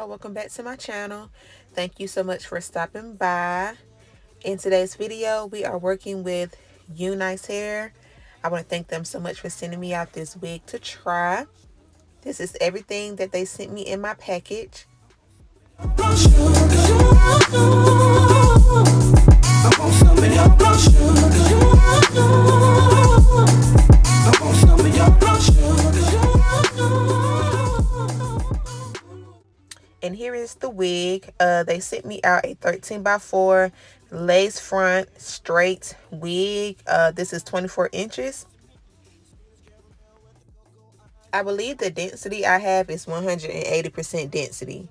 y'all, welcome back to my channel. Thank you so much for stopping by. In today's video we are working with In Unice hair. I want to thank them so much for sending me out this wig to try. This is everything that they sent me in my package. And here is the wig. They sent me out a 13x4 lace front straight wig. This is 24 inches. I believe the density I have is 180% density.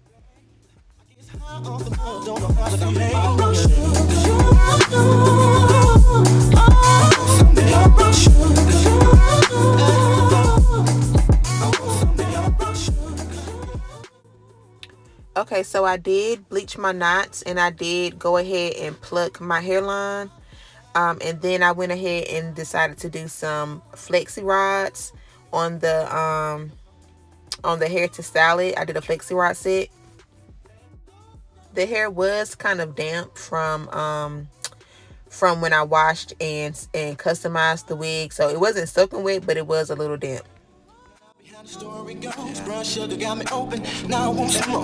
Okay, so I did bleach my knots and I did go ahead and pluck my hairline. And then I went ahead and decided to do some flexi rods on the hair to style it. I did a flexi rod set. The hair was kind of damp from when I washed and customized the wig, so it wasn't soaking wet, but it was a little damp. The story goes, brown sugar got me open, now I want some more.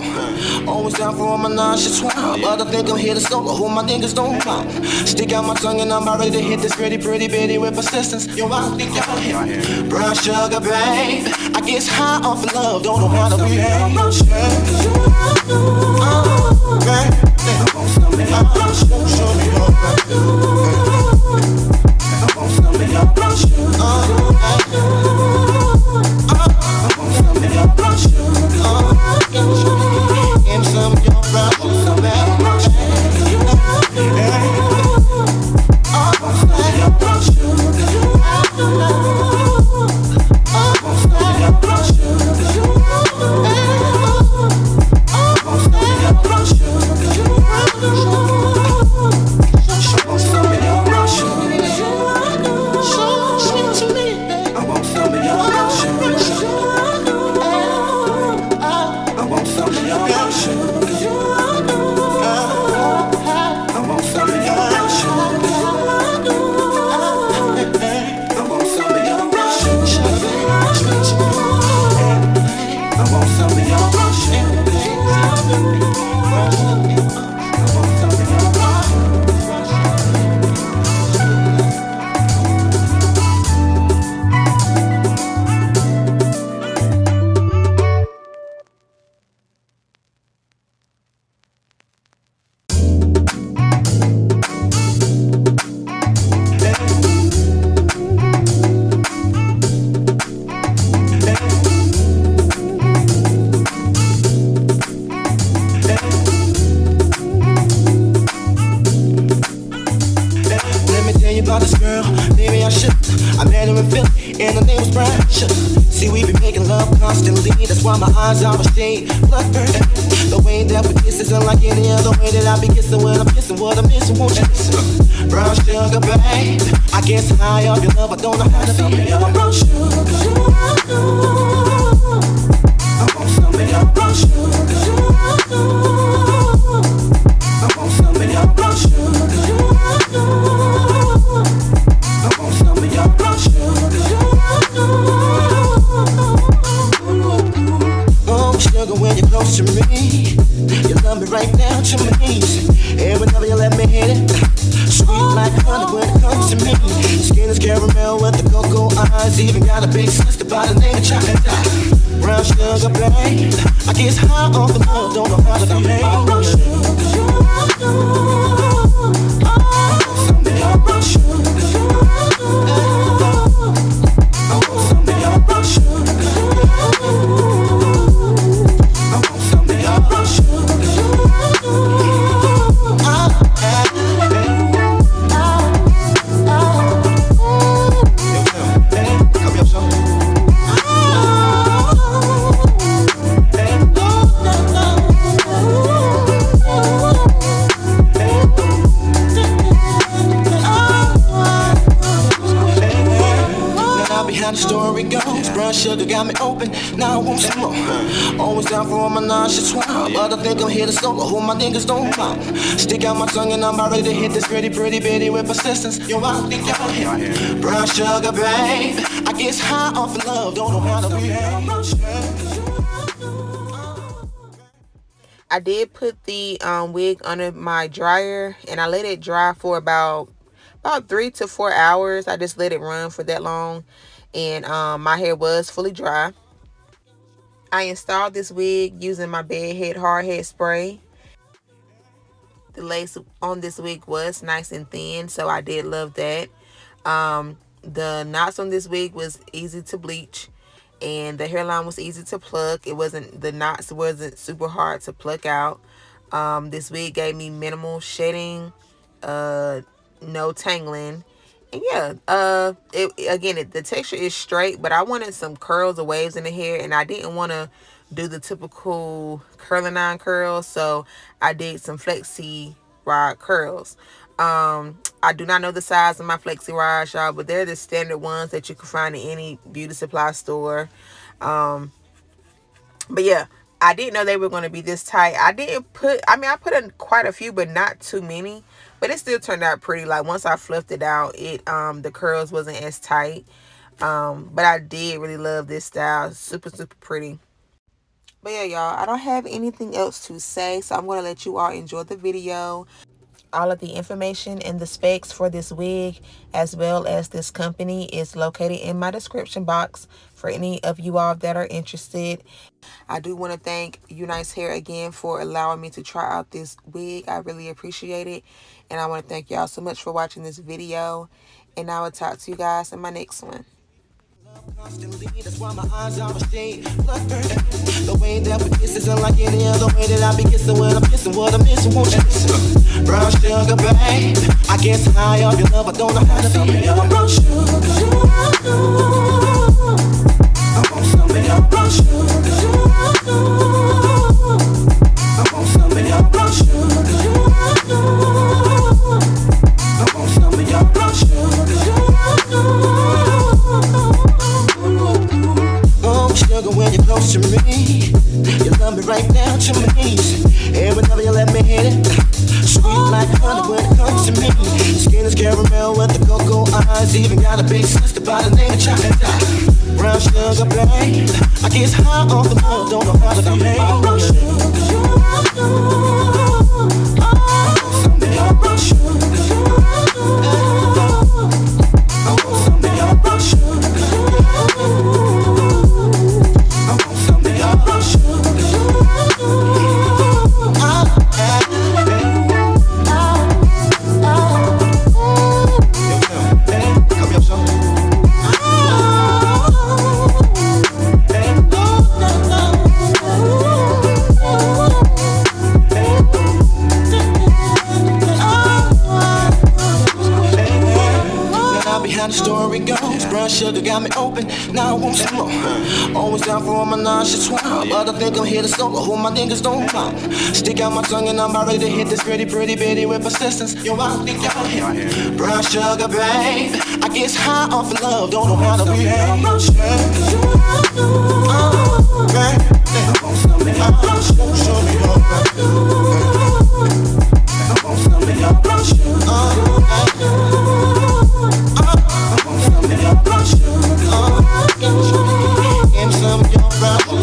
Always down for all my nauseous swine, but I think I'm here to solo, who my niggas don't mind. Stick out my tongue and I'm about ready to hit this pretty bitty with persistence. Yo, I think y'all here. Brown sugar, babe, I guess high off of love, don't know how to behave. Brown sugar, babe, I want some of your brown sugar, show me your brown sugar. I want some of your brown sugar. See, we be making love constantly. That's why my eyes are a shade bloodburn. The way that we kiss isn't like any other way that I be kissing when I'm kissing what I'm missing. Won't you listen? Brown sugar, babe, I guess high off your love, I don't know how to be your brown sugar. I want some of your brown sugar. I want some of your brown sugar. I want some of your brown sugar. Sugar, when you're close to me, you love me right down to my knees. And whenever you let me hit it, sweet like honey when it comes to me. Skin is caramel with the cocoa eyes. Even got a big sister by the name of Chocolate. Brown sugar, babe, I guess high off the love, don't know how to behave. Brown sugar, some of your brown sugar. I want some of your brown sugar. Brown sugar got me open, now I want some more. Always down for all my nonchalant, but I think I'm here to solo. Who my niggas don't mind. Stick out my tongue and I'm about ready to hit this pretty bitty with persistence. Yo, I think y'all here. Brown sugar, babe. I guess high off of love, don't know how to behave. I did put the wig under my dryer, and I let it dry for about 3 to 4 hours. I just let it run for that long, and my hair was fully dry. I installed this wig using my bed head hard head spray. The lace on this wig was nice and thin, so I did love that. The knots on this wig was easy to bleach, and the hairline was easy to pluck. The knots wasn't super hard to pluck out. This wig gave me minimal shedding, no tangling, and yeah, the texture is straight, but I wanted some curls or waves in the hair, and I didn't want to do the typical curling iron curls, so I did some Flexi rod curls. I do not know the size of my Flexi rods, y'all, but they're the standard ones that you can find in any beauty supply store. But yeah, I didn't know they were going to be this tight. I put in quite a few, but not too many. But it still turned out pretty. Like, once I fluffed it out, the curls wasn't as tight. But I did really love this style. Super pretty. But yeah, y'all, I don't have anything else to say, so I'm going to let you all enjoy the video. All of the information and the specs for this wig, as well as this company, is located in my description box for any of you all that are interested. I do want to thank Unice Hair again for allowing me to try out this wig. I really appreciate it. And I want to thank y'all so much for watching this video. And I will talk to you guys in my next one. Constantly, that's why my eyes are a shade blood burning. The way that we kiss isn't like any other way that I be kissing when I'm kissing what I'm missing. Won't you listen? Brown sugar, babe. I guess high off your love, I don't know how to be your brown sugar. I want some of your brown sugar. I want some of your brown sugar. I want some of your brown sugar. Sugar, when you're close to me, you love me right down to my knees. And whenever you let me hit it, sweet like honey when it comes to me. Skin is caramel with the cocoa eyes. Even got a big sister by the name of Chocolate. Brown sugar, babe. I guess high off the love, don't know how to behave. Brown sugar, some of your brown sugar. I want some of your brown sugar. Behind the story goes, brown sugar got me open, now I want some more. Always down for all my nonchalant, but I think I'm here to solo. Who my niggas don't mind. Stick out my tongue and I'm about ready to hit this pretty bitty with persistence. Yo, I think y'all here. Brown sugar, babe. I guess high off of love, don't know how to behave. Brown sugar, babe. I want some of your brown sugar. Show me your brown sugar. I want some of your brown sugar. And some of your brown sugar.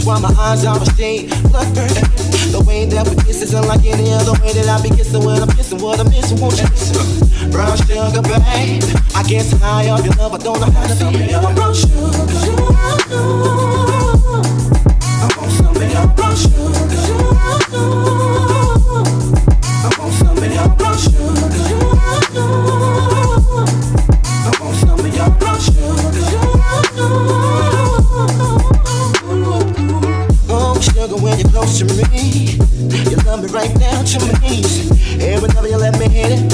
while my eyes are ashamed. Blood burning. The way that we kiss isn't like any other way that I be kissing when I'm kissing what I'm missing. Won't you listen? Brown sugar, babe. I guess high off your love, I don't know how to be your brown sugar. I want some of your brown sugar. I want some of your brown sugar. I want some of your brown sugar. Oh, sugar, when you're close to me, you love me right down to my knees. And whenever you let me hit it,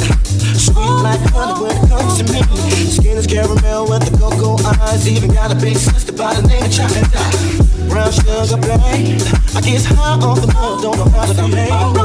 sweet like honey when it comes to me. Skin is caramel with the cocoa eyes. Even got a big sister by the name of Chocolate. Brown sugar, babe. I guess high off the love, don't know how to behave.